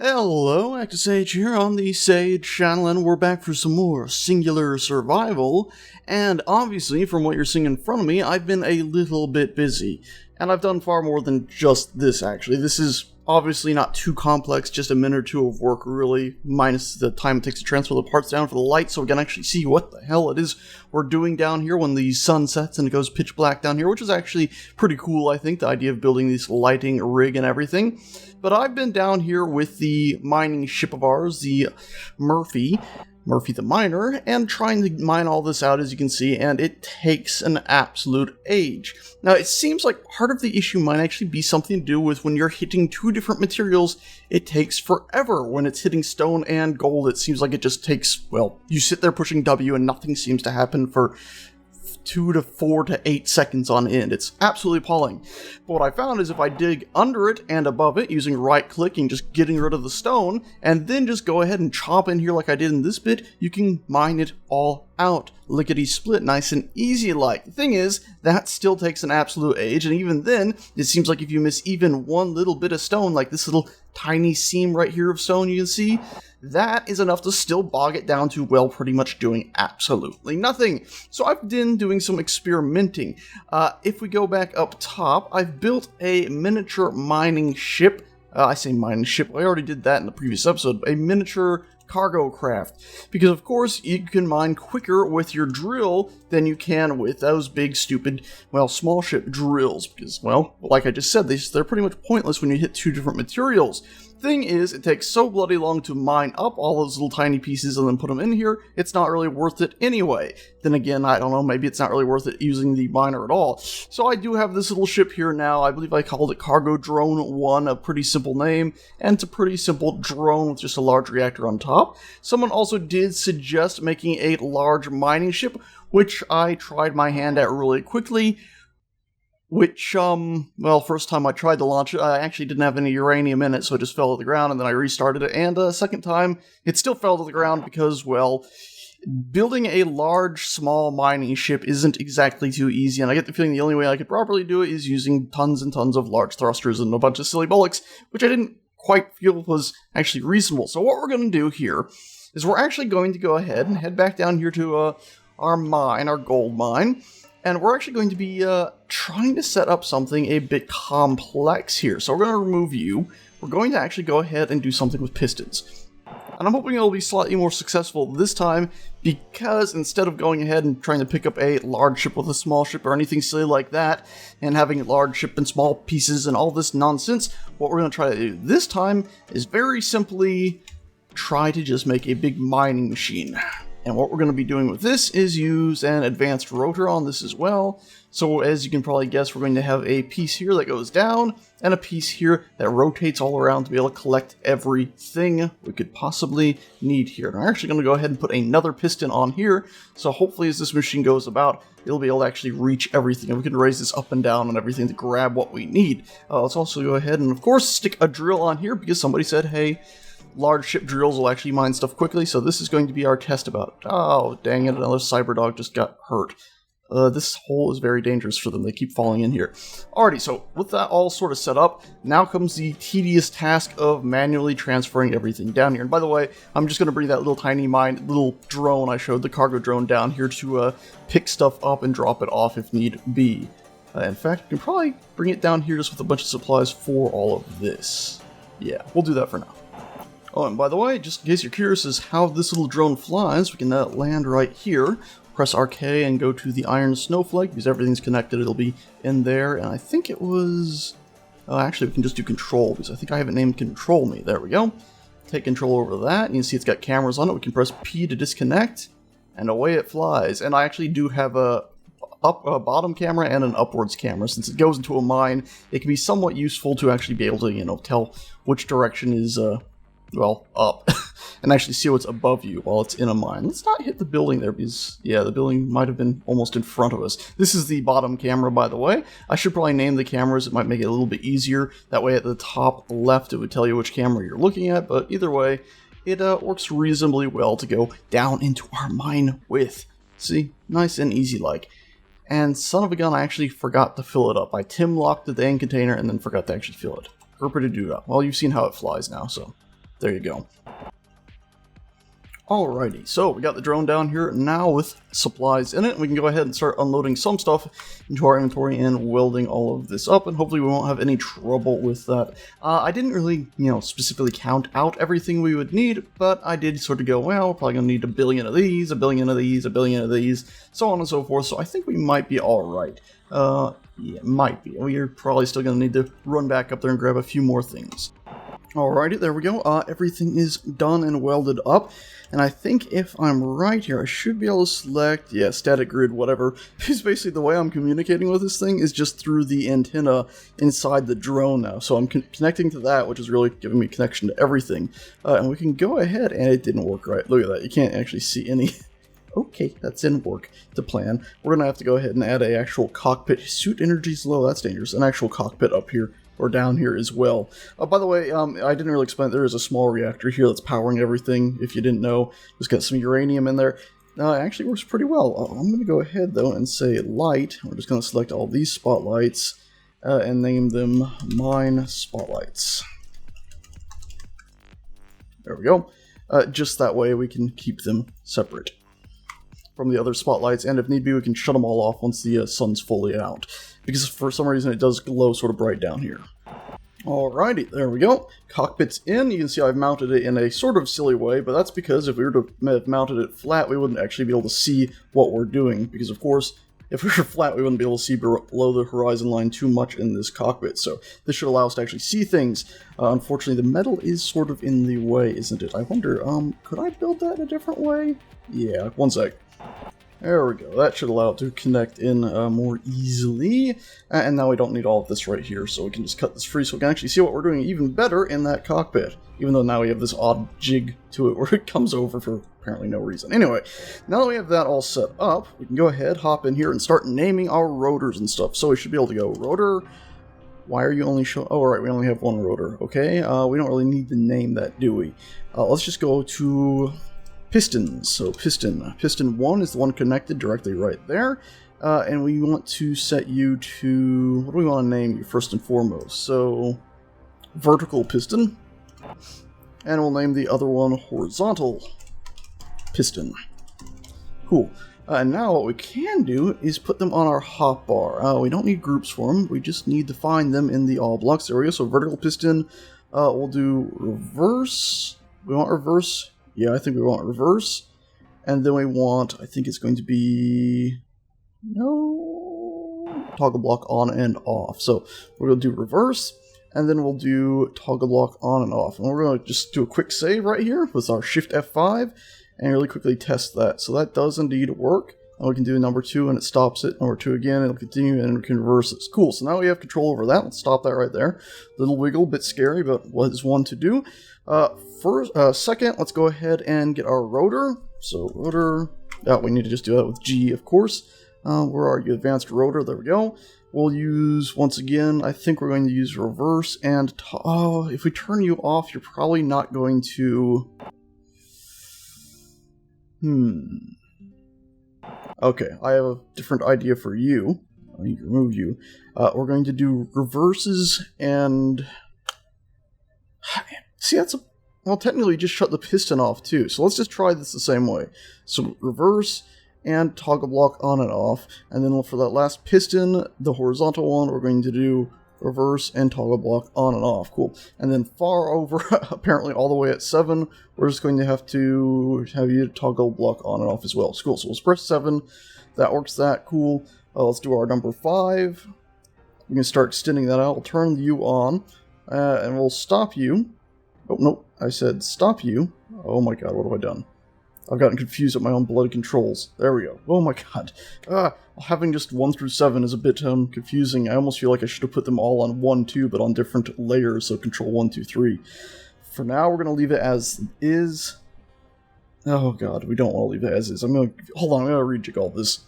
Hello, Active Sage here on the Sage channel, and we're back for some more Singular Survival. And obviously, from what you're seeing in front of me, I've been a little bit busy. And I've done far more than just this, actually. This is obviously not too complex, just a minute or two of work, really, minus the time it takes to transfer the parts down for the light, so we can actually see what the hell it is we're doing down here when the sun sets and it goes pitch black down here, which is actually pretty cool, I think, the idea of building this lighting rig and everything. But I've been down here with the mining ship of ours, the Murphy the Miner, and trying to mine all this out, as you can see, and it takes an absolute age. Now, it seems like part of the issue might actually be something to do with when you're hitting two different materials, it takes forever. When it's hitting stone and gold, it seems like it just takes, well, you sit there pushing W and nothing seems to happen for 2 to 4 to 8 seconds on end. It's absolutely appalling. But what I found is if I dig under it and above it using right clicking, just getting rid of the stone, and then just go ahead and chop in here like I did in this bit, you can mine it all out. Lickety split, nice and easy like. The thing is, that still takes an absolute age, and even then, it seems like if you miss even one little bit of stone, like this little tiny seam right here of stone you can see, that is enough to still bog it down to, well, pretty much doing absolutely nothing. So I've been doing some experimenting. If we go back up top, I've built a miniature mining ship. I say mining ship, I already did that in the previous episode. A miniature cargo craft. Because of course, you can mine quicker with your drill than you can with those big, stupid, well, small ship drills. Because, well, like I just said, they're pretty much pointless when you hit two different materials. Thing is, it takes so bloody long to mine up all those little tiny pieces and then put them in here, it's not really worth it anyway. Then again, I don't know, maybe it's not really worth it using the miner at all. So I do have this little ship here now. I believe I called it Cargo Drone 1, a pretty simple name, and it's a pretty simple drone with just a large reactor on top. Someone also did suggest making a large mining ship, which I tried my hand at really quickly. Which, well, first time I tried to launch it, I actually didn't have any uranium in it, so it just fell to the ground, and then I restarted it, and second time, it still fell to the ground because, well, building a large, small mining ship isn't exactly too easy, and I get the feeling the only way I could properly do it is using tons and tons of large thrusters and a bunch of silly bullocks, which I didn't quite feel was actually reasonable. So what we're going to do here is we're actually going to go ahead and head back down here to our mine, our gold mine, and we're actually going to be trying to set up something a bit complex here. So we're going to remove you. We're going to actually go ahead and do something with pistons. And I'm hoping it'll be slightly more successful this time, because instead of going ahead and trying to pick up a large ship with a small ship or anything silly like that, and having a large ship and small pieces and all this nonsense, what we're going to try to do this time is very simply try to just make a big mining machine. And what we're going to be doing with this is use an advanced rotor on this as well. So as you can probably guess, we're going to have a piece here that goes down, and a piece here that rotates all around to be able to collect everything we could possibly need here. And I'm actually going to go ahead and put another piston on here, so hopefully as this machine goes about, it'll be able to actually reach everything, and we can raise this up and down and everything to grab what we need. Let's also go ahead and, of course, stick a drill on here, because somebody said, hey, large ship drills will actually mine stuff quickly, so this is going to be our test about it. Oh, dang it, another cyberdog just got hurt. This hole is very dangerous for them, they keep falling in here. Alrighty, so with that all sort of set up, now comes the tedious task of manually transferring everything down here. And by the way, I'm just going to bring that little tiny little drone I showed, the cargo drone, down here to pick stuff up and drop it off if need be. In fact, you can probably bring it down here just with a bunch of supplies for all of this. Yeah, we'll do that for now. Oh, and by the way, just in case you're curious as how this little drone flies, we can land right here, press RK and go to the iron snowflake, because everything's connected, it'll be in there, and I think it was... actually, we can just do control, because I think I have it named control me. There we go. Take control over that, and you can see it's got cameras on it. We can press P to disconnect, and away it flies. And I actually do have a bottom camera and an upwards camera. Since it goes into a mine, it can be somewhat useful to actually be able to, you know, tell which direction is... well, up, and actually see what's above you while it's in a mine. Let's not hit the building there, because, yeah, the building might have been almost in front of us. This is the bottom camera, by the way. I should probably name the cameras. It might make it a little bit easier. That way at the top left, it would tell you which camera you're looking at, but either way, it works reasonably well to go down into our mine with. See? Nice and easy like. And son of a gun, I actually forgot to fill it up. I Tim-locked the dang container and then forgot to actually fill it. Herper-de-doo-dah. Well, you've seen how it flies now, so There you go. Alrighty, so we got the drone down here now with supplies in it. We can go ahead and start unloading some stuff into our inventory and welding all of this up, and hopefully we won't have any trouble with that. I didn't really, specifically count out everything we would need, but I did sort of go, well, we're probably going to need 1 billion of these, 1 billion of these, 1 billion of these, so on and so forth, so I think we might be alright. Yeah, might be. We're probably still going to need to run back up there and grab a few more things. Alrighty, there we go. Everything is done and welded up. And I think if I'm right here, I should be able to select, yeah, static grid, whatever. Because basically the way I'm communicating with this thing is just through the antenna inside the drone now. So I'm connecting to that, which is really giving me connection to everything. And we can go ahead, and it didn't work right. Look at that. You can't actually see any... Okay, that didn't work to plan. We're going to have to go ahead and add an actual cockpit. Suit energy's low, that's dangerous. An actual cockpit up here. Or down here as well. By the way, I didn't really explain, there is a small reactor here that's powering everything, if you didn't know. Just got some uranium in there. It actually works pretty well. I'm going to go ahead, though, and say light. We're just going to select all these spotlights and name them mine spotlights. There we go. Just that way we can keep them separate from the other spotlights, and if need be, we can shut them all off once the sun's fully out. Because for some reason it does glow sort of bright down here. Alrighty, there we go. Cockpit's in. You can see I've mounted it in a sort of silly way, but that's because if we were to have mounted it flat, we wouldn't actually be able to see what we're doing. Because of course, if we were flat, we wouldn't be able to see below the horizon line too much in this cockpit. So this should allow us to actually see things. Unfortunately, the metal is sort of in the way, isn't it? I wonder, could I build that in a different way? Yeah, one sec. There we go. That should allow it to connect in more easily. And now we don't need all of this right here, so we can just cut this free so we can actually see what we're doing even better in that cockpit. Even though now we have this odd jig to it where it comes over for apparently no reason. Anyway, now that we have that all set up, we can go ahead, hop in here, and start naming our rotors and stuff. So we should be able to go, rotor, why are you only showing... Oh, right, we only have one rotor. Okay, we don't really need to name that, do we? Let's just go to... pistons. So piston 1 is the one connected directly right there, and we want to set you to, what do we want to name you first and foremost? So vertical piston, and we'll name the other one horizontal piston. Cool. And now what we can do is put them on our hotbar. We don't need groups for them, we just need to find them in the all blocks area. So vertical piston, we'll do reverse. We want reverse. Yeah, I think we want reverse, and then we want, I think it's going to be, no, toggle block on and off. So we're going to do reverse, and then we'll do toggle block on and off. And we're going to just do a quick save right here with our Shift F5, and really quickly test that. So that does indeed work. And we can do number 2, and it stops it. Number 2 again, it'll continue, and we can reverse it. Cool, so now we have control over that. Let's stop that right there. Little wiggle, bit scary, but what is one to do? Second, let's go ahead and get our rotor. So rotor, we need to just do that with G, of course. Where are you? Advanced rotor, there we go. We'll use, once again, I think we're going to use reverse, and if we turn you off, you're probably not going to... Okay, I have a different idea for you. I need to remove you. We're going to do reverses and... See, that's a... Well, technically, just shut the piston off, too. So let's just try this the same way. So reverse and toggle block on and off. And then for that last piston, the horizontal one, we're going to do reverse and toggle block on and off. Cool. And then far over, apparently all the way at 7, we're just going to have you toggle block on and off as well. Cool. So we'll press 7. That works that. Cool. Let's do our number 5. We can start extending that out. We'll turn the U on, and we'll stop you. Oh, nope. I said stop you. Oh my god, what have I done? I've gotten confused with my own bloody controls. There we go. Oh my god. Having just 1 through 7 is a bit confusing. I almost feel like I should have put them all on 1, 2, but on different layers, so control 1, 2, 3. For now, we're going to leave it as is. Oh god, we don't want to leave it as is. Hold on, I'm going to rejig all this.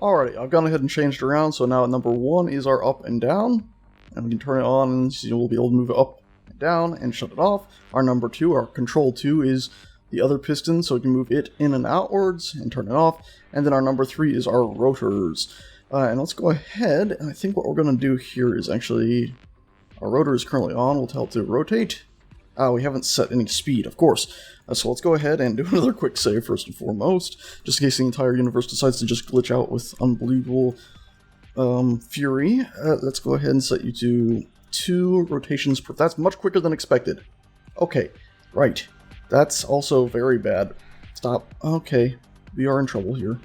Alrighty, I've gone ahead and changed around, so now number 1 is our up and down. And we can turn it on, and so we'll be able to move it up and down and shut it off. Our number 2, our control 2, is the other piston, so we can move it in and outwards and turn it off. And then our number 3 is our rotors. And let's go ahead, and I think what we're going to do here is actually, our rotor is currently on, we'll tell it to rotate. we haven't set any speed, of course. So let's go ahead and do another quick save first and foremost, just in case the entire universe decides to just glitch out with unbelievable fury. Let's go ahead and set you to 2 rotations per... That's much quicker than expected. Okay, right. That's also very bad. Stop. Okay, we are in trouble here.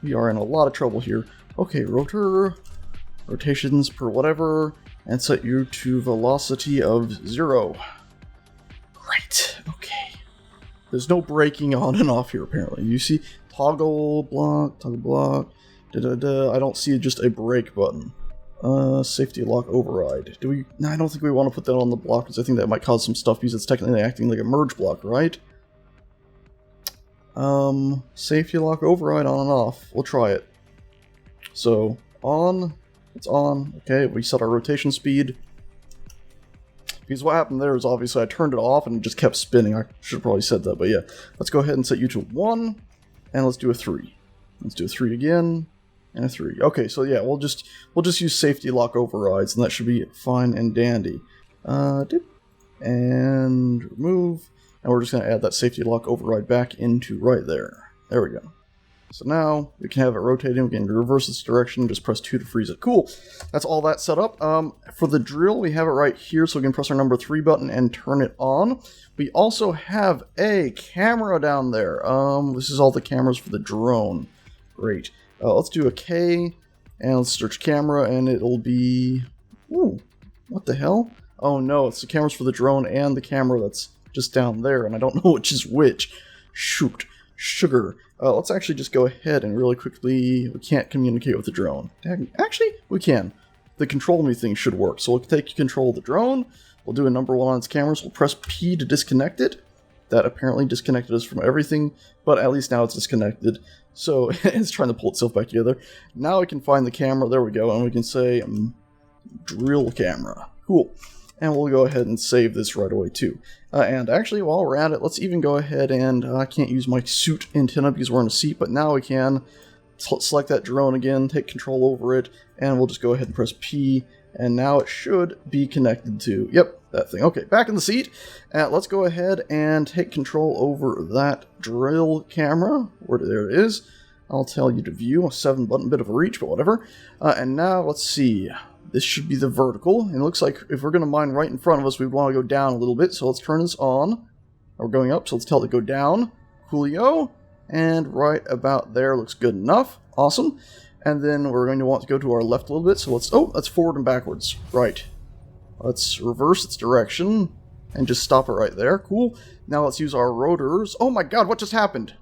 We are in a lot of trouble here. Okay, rotor, rotations per whatever, and set you to velocity of 0. Great, okay. There's no braking on and off here, apparently. You see, toggle block, da-da-da. I don't see just a brake button. Safety lock override. Do we... No, I don't think we want to put that on the block, because I think that might cause some stuff, because it's technically acting like a merge block, right? Safety lock override on and off. We'll try it. So, on. It's on. Okay, we set our rotation speed. Because what happened there is obviously I turned it off and it just kept spinning. I should have probably said that, but yeah. Let's go ahead and set you to 1, and let's do a 3. Let's do a 3 again, and a 3. Okay, so yeah, we'll just use safety lock overrides, and that should be fine and dandy. Dip, and remove, and we're just going to add that safety lock override back into right there. There we go. So now we can have it rotating. We can reverse its direction. Just press 2 to freeze it. Cool. That's all that set up. For the drill, we have it right here, so we can press our number 3 button and turn it on. We also have a camera down there. This is all the cameras for the drone. Great. Let's do a K, and let's search camera, and it'll be... Ooh, what the hell? Oh no, it's the cameras for the drone and the camera that's just down there, and I don't know which is which. Shoot. Sugar. Let's actually just go ahead and really quickly... We can't communicate with the drone. Actually, we can. The control me thing should work. So we'll take control of the drone. We'll do a number 1 on its cameras. We'll press P to disconnect it. That apparently disconnected us from everything, but at least now it's disconnected. So it's trying to pull itself back together. Now we can find the camera. There we go. And we can say drill camera. Cool. And we'll go ahead and save this right away too. And actually, while we're at it, let's even go ahead and... I can't use my suit antenna because we're in a seat, but now we can select that drone again, take control over it, and we'll just go ahead and press P, and now it should be connected to... Yep, that thing. Okay, back in the seat. Let's go ahead and take control over that drill camera. There it is. I'll tell you to view. A 7-button, bit of a reach, but whatever. And now, let's see... This should be the vertical, and it looks like if we're going to mine right in front of us, we want to go down a little bit, so let's turn this on. We're going up, so let's tell it to go down. Coolio, and right about there looks good enough. Awesome. And then we're going to want to go to our left a little bit, so let's forward and backwards. Right. Let's reverse its direction, and just stop it right there. Cool. Now let's use our rotors. Oh my god, what just happened?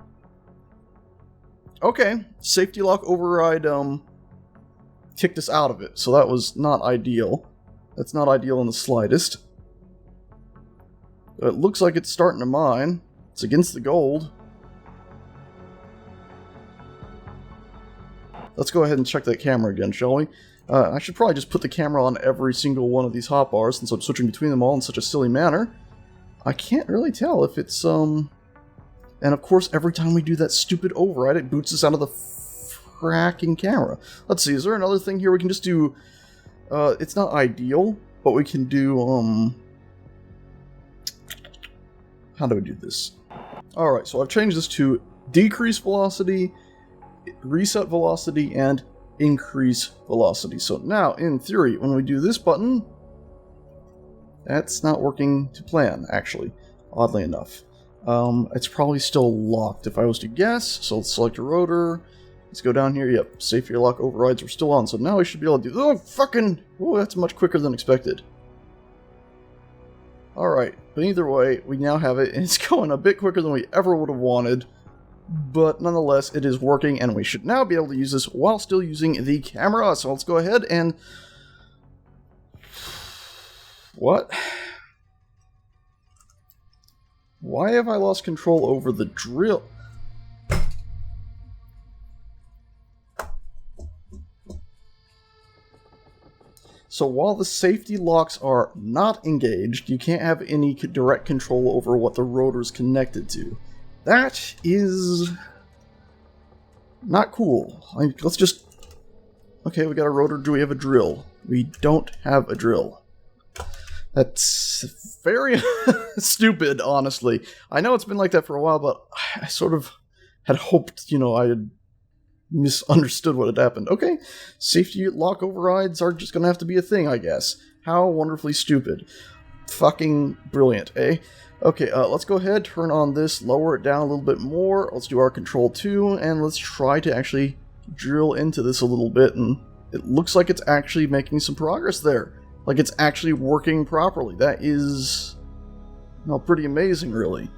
Okay, safety lock override, kicked us out of it, so that was not ideal. That's not ideal in the slightest. It looks like it's starting to mine. It's against the gold. Let's go ahead and check that camera again, shall we? I should probably just put the camera on every single one of these hotbars since I'm switching between them all in such a silly manner. I can't really tell if it's, And of course, every time we do that stupid override, it boots us out of the fracking camera. Let's see, is there another thing here we can just do? It's not ideal, but we can do, how do we do this? Alright, so I've changed this to decrease velocity, reset velocity, and increase velocity. So now, in theory, when we do this button, that's not working to plan, actually, oddly enough. It's probably still locked if I was to guess, so let's select a rotor. Let's go down here. Yep, safety lock overrides are still on, so now we should be able to do... Oh, fucking... Oh, that's much quicker than expected. Alright, but either way, we now have it, and it's going a bit quicker than we ever would have wanted. But nonetheless, it is working, and we should now be able to use this while still using the camera. So let's go ahead and... What? Why have I lost control over the drill? So while the safety locks are not engaged, you can't have any direct control over what the rotor's connected to. That is not cool. Let's just... Okay, we got a rotor. Do we have a drill? We don't have a drill. That's very stupid, honestly. I know it's been like that for a while, but I sort of had hoped, I had misunderstood what had happened. Okay, safety lock overrides are just gonna have to be a thing, I guess. How wonderfully stupid. Fucking brilliant, eh? Okay, let's go ahead, turn on this, lower it down a little bit more. Let's do our control 2, and let's try to actually drill into this a little bit, and it looks like it's actually making some progress there. Like it's actually working properly. That is, pretty amazing, really.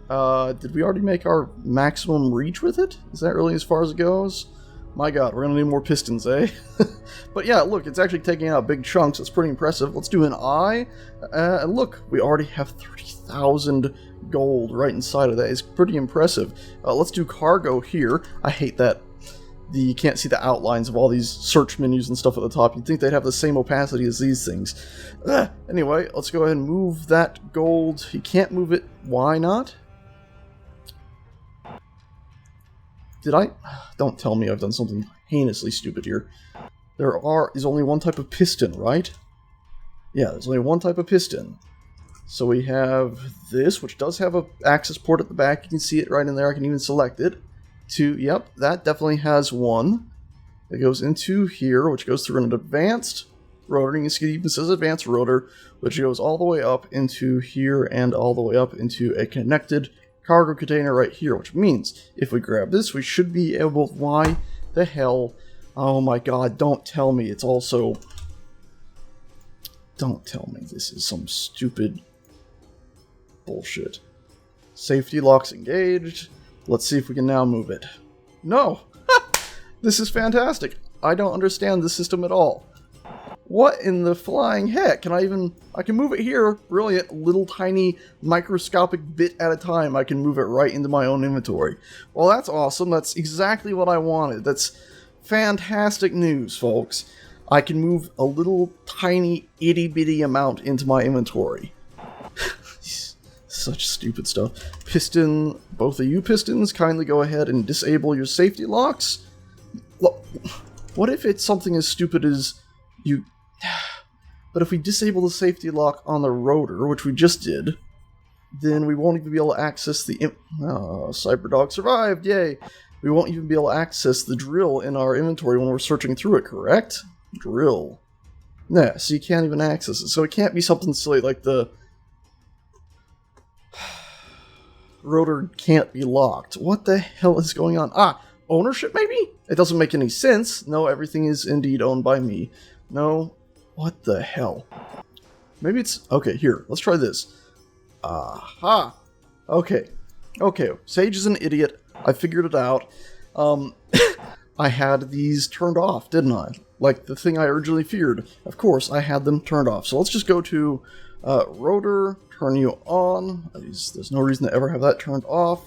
Did we already make our maximum reach with it? Is that really as far as it goes? My god, we're gonna need more pistons, eh? But yeah, look, it's actually taking out big chunks. It's pretty impressive. Let's do an eye. And look, we already have 30,000 gold right inside of that. It's pretty impressive. Let's do cargo here. I hate that you can't see the outlines of all these search menus and stuff at the top. You'd think they'd have the same opacity as these things. Anyway, let's go ahead and move that gold. You can't move it. Why not? Did I? Don't tell me I've done something heinously stupid here. There is only one type of piston, right? Yeah, there's only one type of piston. So we have this, which does have an access port at the back. You can see it right in there. I can even select it. Yep, that definitely has one. It goes into here, which goes through an advanced rotor. You can see it even says advanced rotor, which goes all the way up into here and all the way up into a connected cargo container right here, which means if we grab this, we should be able... Why the hell? Oh my god, don't tell me it's also... Don't tell me this is some stupid bullshit. Safety locks engaged. Let's see if we can now move it. No! This is fantastic. I don't understand the system at all. What in the flying heck? I can move it here. Brilliant. Little tiny microscopic bit at a time. I can move it right into my own inventory. Well, that's awesome. That's exactly what I wanted. That's fantastic news, folks. I can move a little tiny itty bitty amount into my inventory. Such stupid stuff. Piston, both of you pistons, kindly go ahead and disable your safety locks. What if it's something as stupid as you... But if we disable the safety lock on the rotor, which we just did, then we won't even be able to access the... Cyberdog survived, yay! We won't even be able to access the drill in our inventory when we're searching through it, correct? Drill. Yeah, so you can't even access it. So it can't be something silly like the... Rotor can't be locked. What the hell is going on? Ownership maybe? It doesn't make any sense. No, everything is indeed owned by me. No. What the hell? Maybe it's... Okay, here. Let's try this. Aha! Okay. Okay, Sage is an idiot. I figured it out. I had these turned off, didn't I? Like the thing I originally feared. Of course, I had them turned off. So let's just go to Rotor, turn you on. There's no reason to ever have that turned off.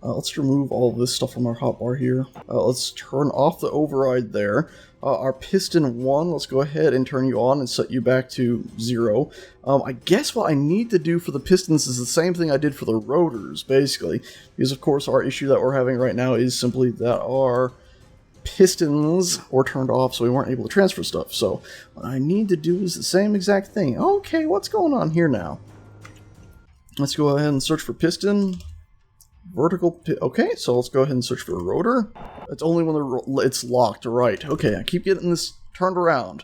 Let's remove all of this stuff from our hotbar here. Let's turn off the override there. Our piston 1, let's go ahead and turn you on and set you back to 0. I guess what I need to do for the pistons is the same thing I did for the rotors, basically. Because, of course, our issue that we're having right now is simply that our pistons were turned off, so we weren't able to transfer stuff. So what I need to do is the same exact thing. Okay, what's going on here now? Let's go ahead and search for piston. Okay, so let's go ahead and search for a rotor. It's only when it's locked, right. Okay, I keep getting this turned around.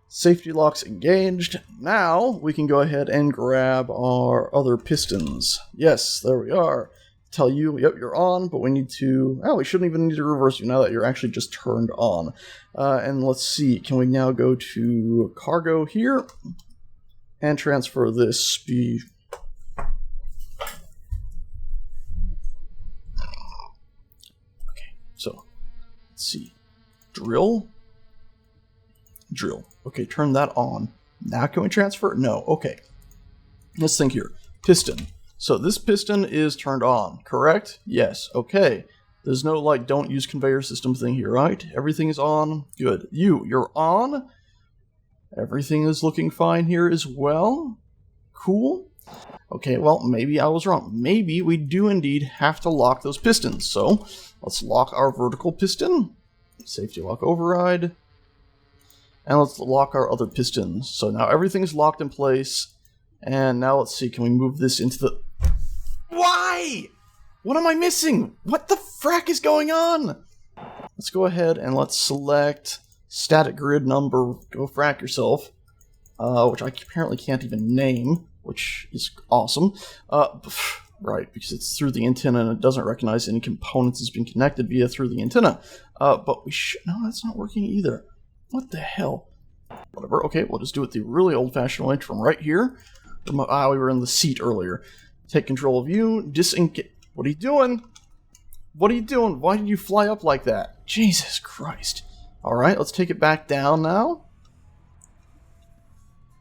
Safety locks engaged. Now we can go ahead and grab our other pistons. Yes, there we are. Tell you, yep, you're on, but we need to... Oh, we shouldn't even need to reverse you now that you're actually just turned on. And let's see, can we now go to cargo here and transfer this? So, let's see. Drill. Okay, turn that on. Now can we transfer? No. Okay. Let's think here. Piston. So this piston is turned on, correct? Yes. Okay. There's no, like, don't use conveyor system thing here, right? Everything is on. Good. You're on. Everything is looking fine here as well. Cool. Okay, well, maybe I was wrong. Maybe we do indeed have to lock those pistons. So, let's lock our vertical piston. Safety lock override. And let's lock our other pistons. So now everything's locked in place. And now let's see, can we move this into the... Why? What am I missing? What the frack is going on? Let's go ahead and let's select static grid number, go frack yourself, which I apparently can't even name, which is awesome. Right, because it's through the antenna and it doesn't recognize any components as being connected via through the antenna. But we should... No, that's not working either. What the hell? Whatever, okay, we'll just do it the really old-fashioned way from right here. We were in the seat earlier. Take control of you, disengage... What are you doing? What are you doing? Why did you fly up like that? Jesus Christ. Alright, let's take it back down now.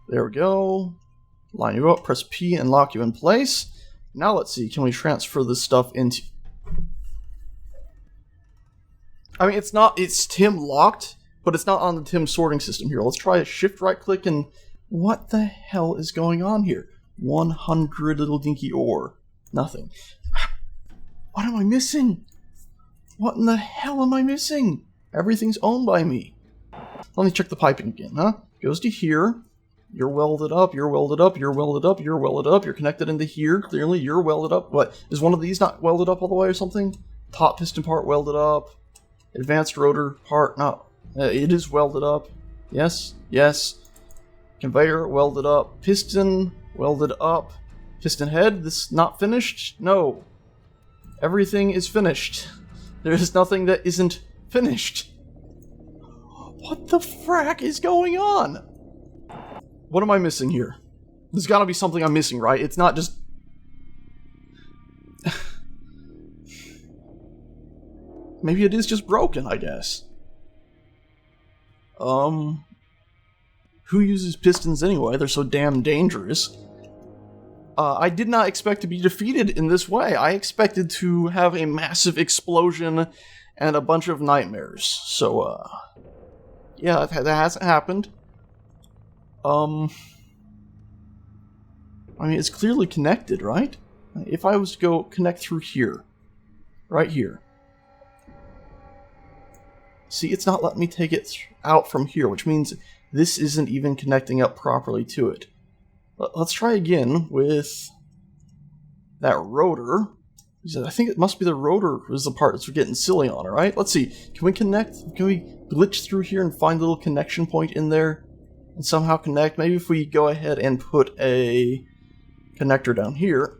There we go. Line you up, press P and lock you in place. Now let's see, can we transfer this stuff into... I mean, it's TIM locked, but it's not on the TIM sorting system here. Let's try a shift right click and... What the hell is going on here? 100 little dinky ore. Nothing. What am I missing? What in the hell am I missing? Everything's owned by me. Let me check the piping again, huh? Goes to here. You're welded up, you're welded up, you're welded up, you're welded up, you're connected into here, clearly, you're welded up. What, is one of these not welded up all the way or something? Top piston part welded up. Advanced rotor part, not, it is welded up. Yes, yes. Conveyor welded up. Piston welded up. Piston head, this not finished? No. Everything is finished. There is nothing that isn't finished. What the frack is going on? What am I missing here? There's gotta be something I'm missing, right? It's not just... Maybe it is just broken, I guess. Who uses pistons anyway? They're so damn dangerous. I did not expect to be defeated in this way. I expected to have a massive explosion and a bunch of nightmares. So, yeah, that hasn't happened. I mean, it's clearly connected, right? If I was to go connect through here, right here. See, it's not letting me take it out from here, which means this isn't even connecting up properly to it. Let's try again with that rotor. I think it must be the rotor is the part that's getting silly on, alright? Let's see. Can we connect? Can we glitch through here and find a little connection point in there and somehow connect? Maybe if we go ahead and put a connector down here.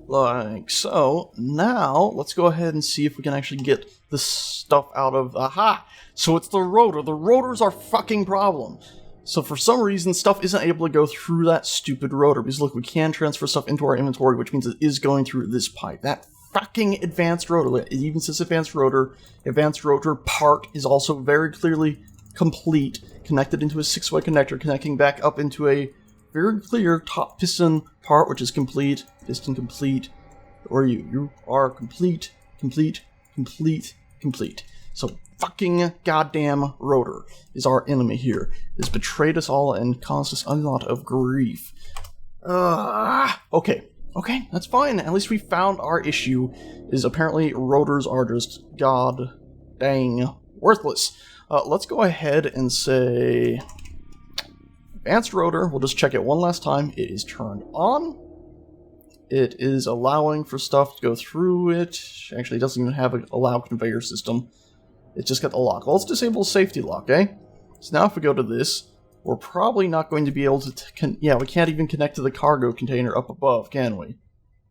Like so. Now, let's go ahead and see if we can actually get this stuff out of... Aha! So it's the rotor. The rotor's our fucking problem. So for some reason, stuff isn't able to go through that stupid rotor. Because look, we can transfer stuff into our inventory, which means it is going through this pipe. That fucking advanced rotor. It even says advanced rotor. Advanced rotor part is also very clearly complete. Connected into a 6-way connector, connecting back up into a very clear top piston part, which is complete. Piston complete. Or you are complete, complete, complete, complete. So fucking goddamn rotor is our enemy here. It's betrayed us all and caused us a lot of grief. Okay, that's fine. At least we found our issue. Is apparently rotors are just god dang worthless. Let's go ahead and say advanced rotor. We'll just check it one last time. It is turned on. It is allowing for stuff to go through it. Actually, it doesn't even have an allow conveyor system. It's just got the lock. Well, let's disable safety lock, eh? So now if we go to this, we're probably not going to be able to... yeah, we can't even connect to the cargo container up above, can we?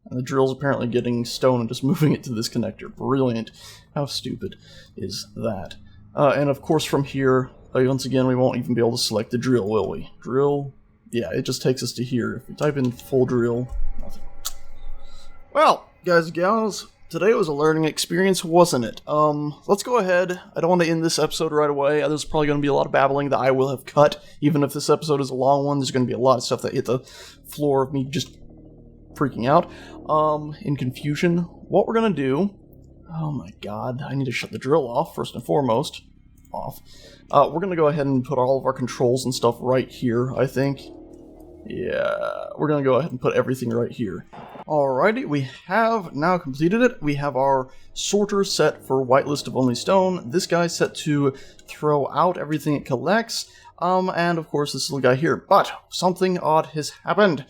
And the drill's apparently getting stone and just moving it to this connector. Brilliant. How stupid is that? And of course from here, once again, we won't even be able to select the drill, will we? Drill? Yeah, it just takes us to here. If we type in full drill, nothing. Well, guys and gals, today was a learning experience, wasn't it? Let's go ahead. I don't want to end this episode right away. There's probably going to be a lot of babbling that I will have cut. Even if this episode is a long one, there's going to be a lot of stuff that hit the floor of me just freaking out. In confusion. What we're going to do... Oh my god, I need to shut the drill off, first and foremost. Off. We're going to go ahead and put all of our controls and stuff right here, I think. Yeah, we're going to go ahead and put everything right here. Alrighty, we have now completed it. We have our sorter set for whitelist of only stone. This guy's set to throw out everything it collects. And of course this little guy here. But something odd has happened.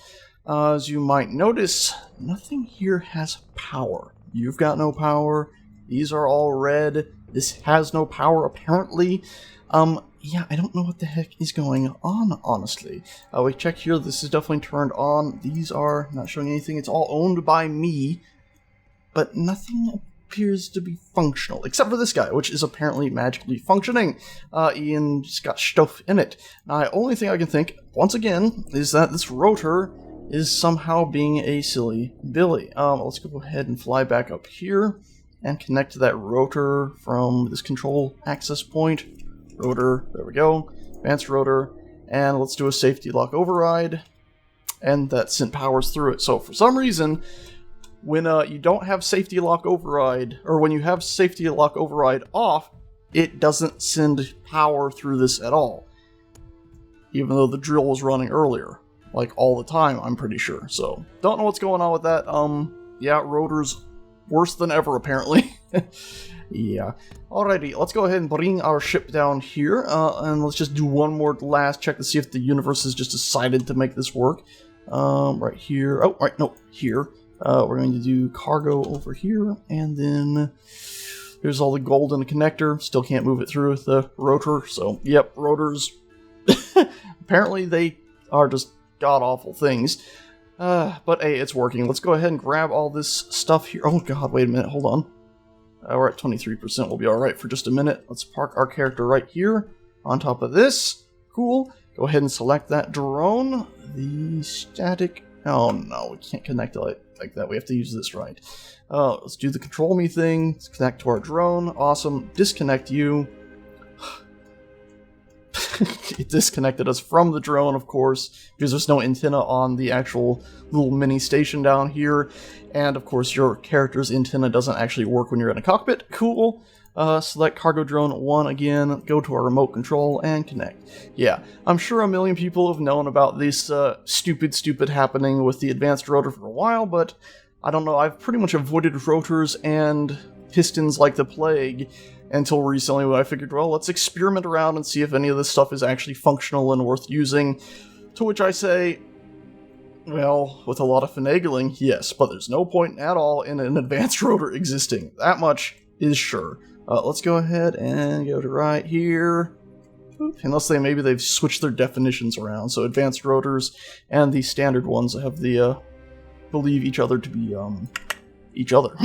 As you might notice, nothing here has power. You've got no power. These are all red. This has no power, apparently. Yeah, I don't know what the heck is going on, honestly. We check here. This is definitely turned on. These are not showing anything. It's all owned by me. But nothing appears to be functional, except for this guy, which is apparently magically functioning. Ian just got stuff in it. Now, the only thing I can think, once again, is that this rotor is somehow being a silly Billy. Let's go ahead and fly back up here and connect to that rotor from this control access point. Rotor, there we go. Advanced rotor, and let's do a safety lock override, and that sent powers through it. So for some reason, when you don't have safety lock override, or when you have safety lock override off, it doesn't send power through this at all. Even though the drill was running earlier. Like all the time, I'm pretty sure. So, don't know what's going on with that. Yeah, rotor's worse than ever, apparently. Yeah. Alrighty, let's go ahead and bring our ship down here, and let's just do one more last check to see if the universe has just decided to make this work. Right here. Oh, right, no, here. We're going to do cargo over here, and then here's all the gold in the connector. Still can't move it through with the rotor, so, yep, rotors. Apparently they are just god-awful things. But hey, it's working. Let's go ahead and grab all this stuff here. Oh god, wait a minute, hold on. We're at 23%, we'll be alright for just a minute. Let's park our character right here, on top of this. Cool. Go ahead and select that drone. The static... Oh no, we can't connect it like that. We have to use this right. Let's do the control me thing. Let's connect to our drone. Awesome. Disconnect you. It disconnected us from the drone, of course, because there's no antenna on the actual little mini station down here. And, of course, your character's antenna doesn't actually work when you're in a cockpit. Cool. Select cargo drone 1 again, go to our remote control, and connect. Yeah, I'm sure a million people have known about this stupid happening with the advanced rotor for a while, but I don't know, I've pretty much avoided rotors and pistons like the plague until recently when I figured, well, let's experiment around and see if any of this stuff is actually functional and worth using. To which I say, well, with a lot of finagling, yes, but there's no point at all in an advanced rotor existing. That much is sure. Let's go ahead and go to right here. Unless maybe they've switched their definitions around. So advanced rotors and the standard ones have the, believe each other to be, each other.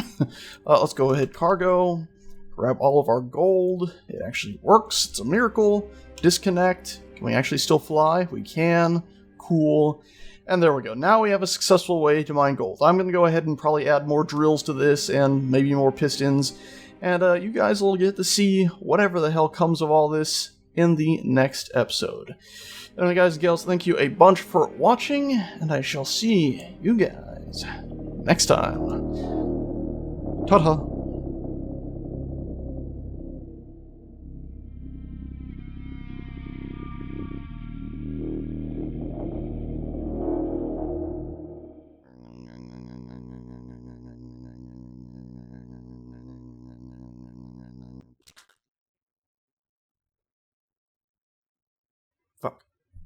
Let's go ahead, cargo. Grab all of our gold. It actually works. It's a miracle. Disconnect. Can we actually still fly? We can. Cool. And there we go. Now we have a successful way to mine gold. I'm going to go ahead and probably add more drills to this and maybe more pistons. And you guys will get to see whatever the hell comes of all this in the next episode. Anyway, guys and gals, thank you a bunch for watching, and I shall see you guys next time. Ta-ta!